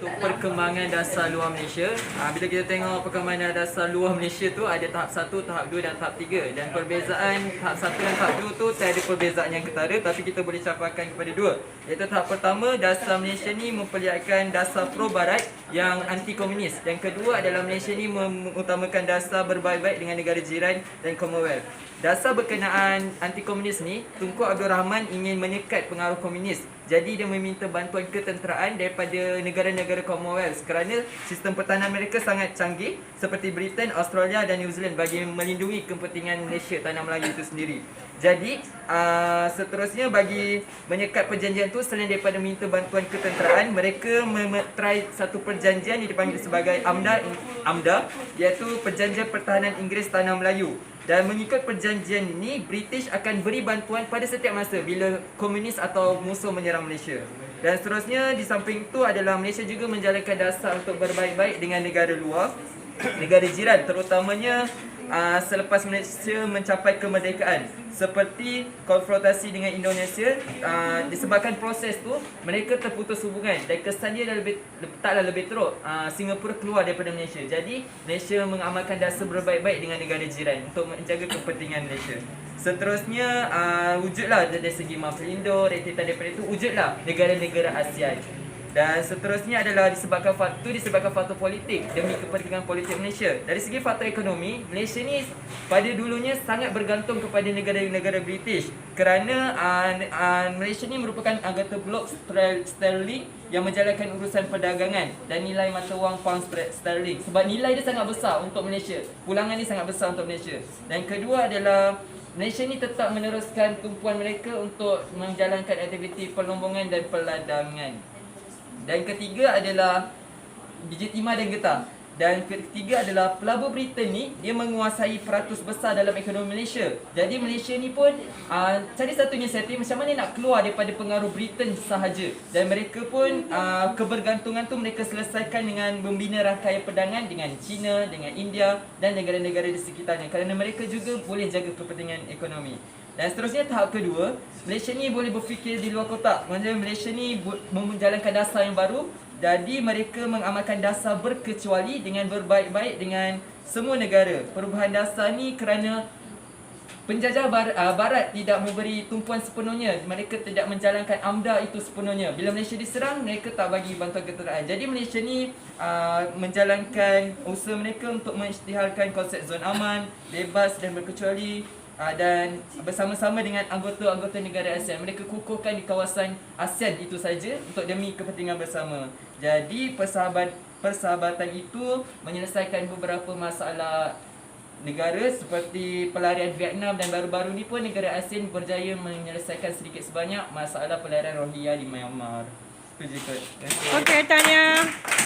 untuk perkembangan dasar luar Malaysia. Bila kita tengok perkembangan dasar luar Malaysia tu ada tahap 1, tahap 2 dan tahap 3. Dan perbezaan tahap 1 dan tahap 2 tu tiada perbezaan yang ketara, tapi kita boleh capakan kepada dua. Iaitu tahap pertama, dasar Malaysia ni memperlihatkan dasar pro-barat yang anti-komunis. Dan kedua adalah Malaysia ni mengutamakan dasar berbaik-baik dengan negara jiran dan Commonwealth. Dasar berkenaan anti-komunis ni, Tunku Abdul Rahman ingin menyekat pengaruh komunis. Jadi dia meminta bantuan ketenteraan daripada negara-negara Commonwealth kerana sistem pertahanan mereka sangat canggih seperti Britain, Australia dan New Zealand bagi melindungi kepentingan Malaysia, Tanah Melayu itu sendiri. Jadi seterusnya bagi menyekat perjanjian tu, selain daripada minta bantuan ketenteraan, mereka try satu perjanjian yang dipanggil sebagai AMDA, iaitu Perjanjian Pertahanan Inggeris Tanah Melayu. Dan mengikut perjanjian ini, British akan beri bantuan pada setiap masa bila komunis atau musuh menyerang Malaysia. Dan seterusnya di samping itu adalah Malaysia juga menjalankan dasar untuk berbaik-baik dengan negara luar, negara jiran, terutamanya selepas Malaysia mencapai kemerdekaan. Seperti konfrontasi dengan Indonesia, disebabkan proses tu mereka terputus hubungan dan kesan dia taklah lebih teruk. Singapura keluar daripada Malaysia. Jadi Malaysia mengamalkan dasar berbaik-baik dengan negara jiran untuk menjaga kepentingan Malaysia. Seterusnya wujudlah dari segi Mafindo, rentetan daripada itu wujudlah negara-negara ASEAN. Dan seterusnya adalah disebabkan faktor politik demi kepentingan politik Malaysia. Dari segi faktor ekonomi, Malaysia ni pada dulunya sangat bergantung kepada negara-negara British kerana Malaysia ni merupakan anggota blok sterling yang menjalankan urusan perdagangan dan nilai mata wang pound sterling. Sebab nilai dia sangat besar untuk Malaysia. Pulangan ni sangat besar untuk Malaysia. Dan kedua adalah Malaysia ni tetap meneruskan tumpuan mereka untuk menjalankan aktiviti perlombongan dan perladangan. Dan ketiga adalah biji timah dan getah. Dan ketiga adalah pelabur Britain ni, dia menguasai peratus besar dalam ekonomi Malaysia. Jadi Malaysia ni pun cari satu inisiatif macam mana nak keluar daripada pengaruh Britain sahaja. Dan mereka pun kebergantungan tu mereka selesaikan dengan membina rangkaian perdagangan dengan China, dengan India dan negara-negara di sekitarnya. Kerana mereka juga boleh jaga kepentingan ekonomi. Dan seterusnya tahap kedua, Malaysia ni boleh berfikir di luar kotak. Maksudnya Malaysia ni menjalankan dasar yang baru. Jadi mereka mengamalkan dasar berkecuali dengan berbaik-baik dengan semua negara. Perubahan dasar ni kerana penjajah barat tidak memberi tumpuan sepenuhnya. Mereka tidak menjalankan AMDA itu sepenuhnya. Bila Malaysia diserang, mereka tak bagi bantuan ketenteraan. Jadi Malaysia ni menjalankan usaha mereka untuk mengisytiharkan konsep zon aman, bebas dan berkecuali. Dan bersama-sama dengan anggota-anggota negara ASEAN, mereka kukuhkan di kawasan ASEAN itu saja untuk demi kepentingan bersama. Jadi persahabatan itu menyelesaikan beberapa masalah negara seperti pelarian Vietnam, dan baru-baru ni pun negara ASEAN berjaya menyelesaikan sedikit sebanyak masalah pelarian Rohingya di Myanmar. Itu je kot. Okey, tanya.